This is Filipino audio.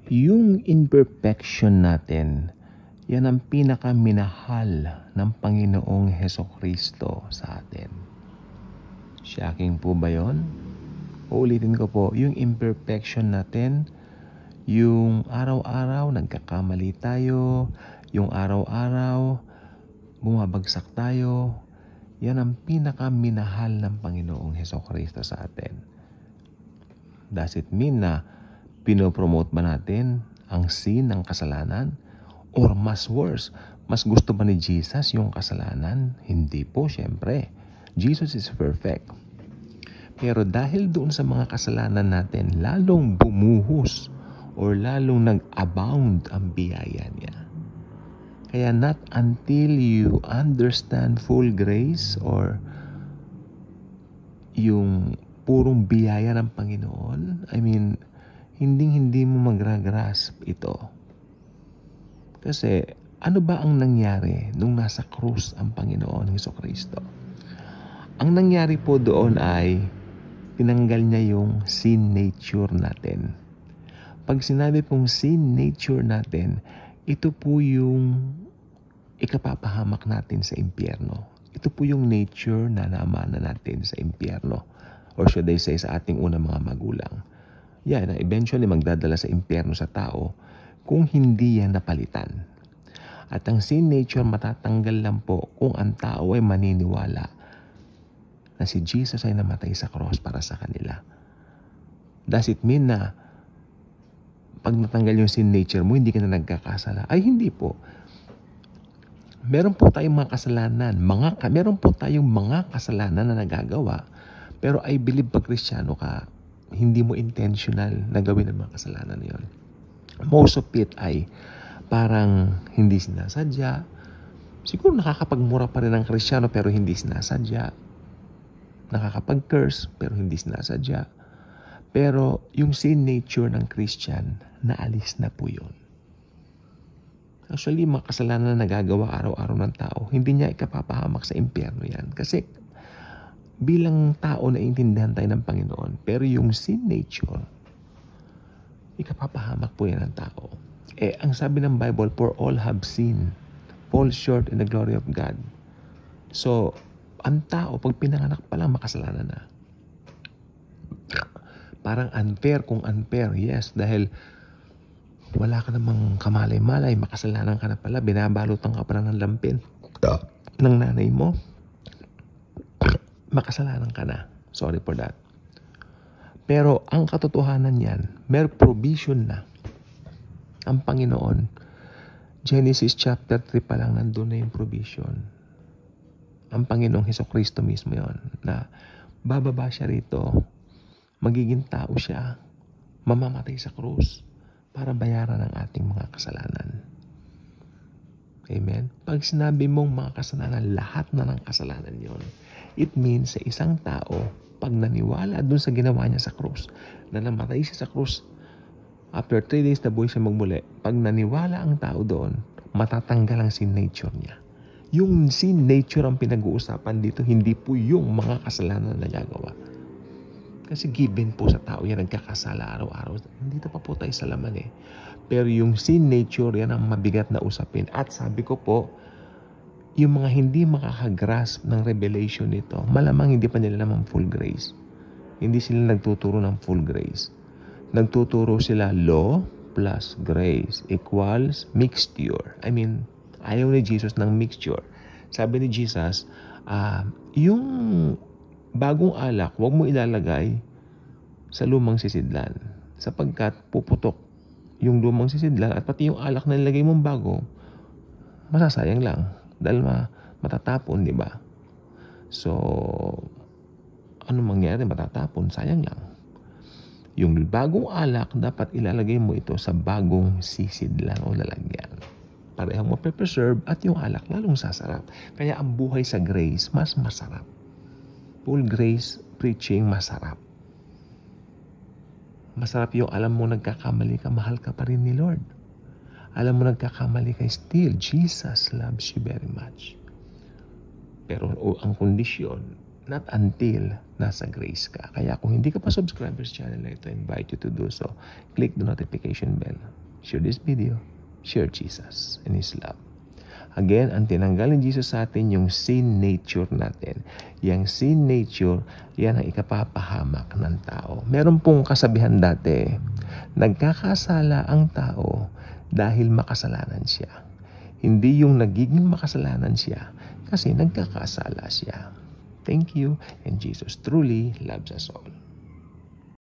Yung imperfection natin, yan ang pinakaminahal ng Panginoong Hesukristo sa atin. Shocking po ba yun? Uulitin ko po, yung imperfection natin, yung araw-araw nagkakamali tayo, yung araw-araw bumabagsak tayo, yan ang pinakaminahal ng Panginoong Hesukristo sa atin. Does it mean na pinopromote ba natin ang sin ng kasalanan? Or mas worse, mas gusto ba ni Jesus yung kasalanan? Hindi po, syempre. Jesus is perfect. Pero dahil doon sa mga kasalanan natin, lalong bumuhos or lalong nag-abound ang biyaya niya. Kaya not until you understand full grace or yung purong biyaya ng Panginoon, hindi mo magra-grasp ito. Kasi ano ba ang nangyari nung nasa krus ang Panginoon Hesukristo? Ang nangyari po doon ay tinanggal niya yung sin nature natin. Pag sinabi pong sin nature natin, ito po yung ikapapahamak natin sa impyerno. Ito po yung nature na naamana natin sa impyerno. Or should I say sa ating unang mga magulang. Yan, eventually magdadala sa impyerno sa tao kung hindi yan napalitan. At ang sin nature matatanggal lang po kung ang tao ay maniniwala na si Jesus ay namatay sa cross para sa kanila. Does it mean na pag natanggal yung sin nature mo, hindi ka na nagkakasala? Ay, hindi po. Meron po tayong mga kasalanan. Meron po tayong mga kasalanan na nagagawa. Pero I believe pag Kristiyano ka, hindi mo intentional na gawin ang mga kasalanan na yun. Most of it ay parang hindi sinasadya. Siguro nakakapagmura pa rin ang Kristiyano pero hindi sinasadya. Nakakapag-curse pero hindi sinasadya. Pero yung sin nature ng Christian, naalis na po yun. Actually, mga kasalanan na nagagawa araw-araw ng tao, hindi niya ikapapahamak sa impyerno yan. Kasi bilang tao na intindihan tayo ng Panginoon, pero yung sin nature, ikapapahamak po yan ng tao. Ang sabi ng Bible, for all have sinned, fall short in the glory of God. So, ang tao, pag pinanganak pa lang, makasalanan na. Parang unfair kung unfair, yes, dahil wala ka namang kamalay-malay, makasalanan ka na pala, binabalutan ka pa ng lampin ng nanay mo. Makasalanan ka na. Sorry for that. Pero ang katotohanan yan, may provision na ang Panginoon. Genesis chapter 3 pa lang nandun na yung provision. Ang Panginoong Hesukristo mismo yon na bababa siya rito, magiging tao siya, mamamatay sa krus para bayaran ang ating mga kasalanan. Amen? Pag sinabi mong mga kasalanan, lahat na ng kasalanan yon, it means sa isang tao, pag naniwala dun sa ginawa niya sa krus, na namatay siya sa krus, after 3 days na buhay siya magmuli, pag naniwala ang tao doon, matatanggal ang sin nature niya. Yung sin nature ang pinag-uusapan dito, hindi po yung mga kasalanan na nagagawa. Kasi given po sa tao yan, nagkakasala araw-araw. Dito pa po tayo sa laman eh. Pero yung sin nature, yan ang mabigat na usapin. At sabi ko po, yung mga hindi makakagrasp ng revelation nito, malamang hindi pa nila naman full grace. Hindi sila nagtuturo ng full grace. Nagtuturo sila law plus grace equals mixture. Ayaw ni Jesus ng mixture. Sabi ni Jesus, yung bagong alak, huwag mo ilalagay sa lumang sisidlan. Sapagkat puputok yung lumang sisidlan at pati yung alak na nilagay mong bago, masasayang lang. Dahil matatapon, di ba? So, ano mangyari? Matatapon, sayang lang. Yung bagong alak, dapat ilalagay mo ito sa bagong sisidlan o lalagyan. Parehong mape-preserve at yung alak lalong sasarap. Kaya ang buhay sa grace, mas masarap. Full grace preaching, masarap. Masarap yung alam mo nagkakamali ka, mahal ka pa rin ni Lord. Alam mo nagkakamali ka, still, Jesus loves you very much. Pero ang kondisyon, Not until nasa grace ka. Kaya kung hindi ka pa subscriber sa channel na ito, I invite you to do so. Click the notification bell. Share this video. Share Jesus and His love. Again, ang tinanggal ni Jesus sa atin yung sin nature natin. Yung sin nature, yan ang ikapapahamak ng tao. Meron pong kasabihan dati, nagkakasala ang tao dahil makasalanan siya. Hindi yung nagiging makasalanan siya kasi nagkakasala siya. Thank you, and Jesus truly loves us all.